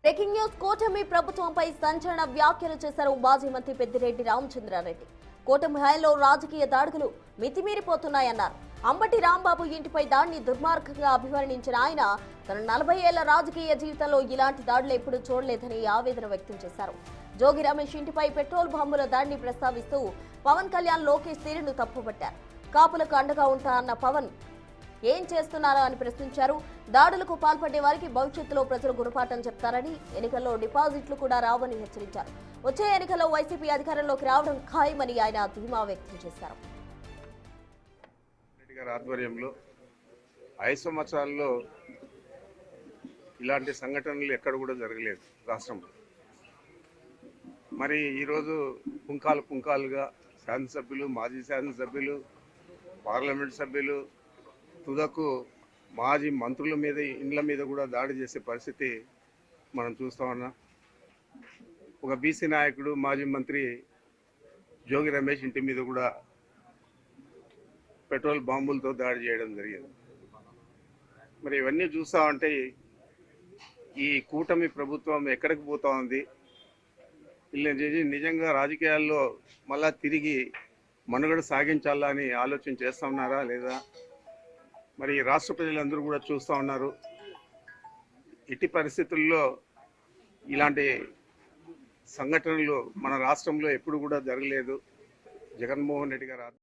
Breaking news కూటమి ప్రభుత్వంపై సంచలన వ్యాఖ్యలు చేశారు మాజీ మంత్రి పెద్దిరెడ్డి రామచంద్రారెడ్డి. కూటమి హయాంలో రాజకీయ దాడులు మితిమీరిపోతున్నాయన్నారు. అంబటి రాంబాబు ఇంటిపై దాడిని దుర్మార్గంగా అభివర్ణించిన ఆయన తన 40 ఏళ్ల రాజకీయ జీవితంలో ఇలాంటి దాడులు ఎప్పుడూ చూడలేదని ఆవేదన వ్యక్తం చేశారు. జోగి రమేష్ ఇంటిపై పెట్రోల్ బాంబుల దాడిని ప్రస్తావిస్తూ పవన్ కళ్యాణ్, లోకేష్ తీరును తప్పుపట్టారు. కాపులకు అండగా ఉంటా అన్న పవన్ ఏం చేస్తున్నారో అని ప్రశ్నించారు. దాడులకు పాల్పడే వారికి భవిష్యత్తులో ప్రజలు గుణపాఠం చెప్తారని, ఎన్నికల్లో డిపాజిట్లు కూడా రావని హెచ్చరించారు. వచ్చే ఎన్నికల్లో వైసీపీ అధికారంలోకి రావడం ఖాయమని ఆయన ధీమా వ్యక్తం చేశారు. ఆధ్వర్యంలో 5 సంవత్సరాల్లో ఇలాంటి సంఘటనలు ఎక్కడ కూడా జరగలేదు రాష్ట్రంలో. మరి ఈరోజు పుంకాలుగా శాసనసభ్యులు, మాజీ శాసనసభ్యులు, పార్లమెంట్ సభ్యులు, తుదకు మాజీ మంత్రుల మీద, ఇండ్ల మీద కూడా దాడి చేసే పరిస్థితి మనం చూస్తూ ఉన్నాం. ఒక బీసీ నాయకుడు, మాజీ మంత్రి జోగి రమేష్ ఇంటి మీద కూడా పెట్రోల్ బాంబులతో దాడి చేయడం జరిగింది. మరి ఇవన్నీ చూస్తూ ఉంటే ఈ కూటమి ప్రభుత్వం ఎక్కడికి పోతా ఉంది? నిజంగా రాజకీయాల్లో మళ్ళా తిరిగి మనుగడ సాగించాలా అని ఆలోచన చేస్తూ ఉన్నారా లేదా? మరి రాష్ట్ర ప్రజలందరూ కూడా చూస్తూ ఉన్నారు. ఇట్టి పరిస్థితుల్లో ఇలాంటి సంఘటనలు మన రాష్ట్రంలో ఎప్పుడు కూడా జరగలేదు. జగన్మోహన్ రెడ్డి గారు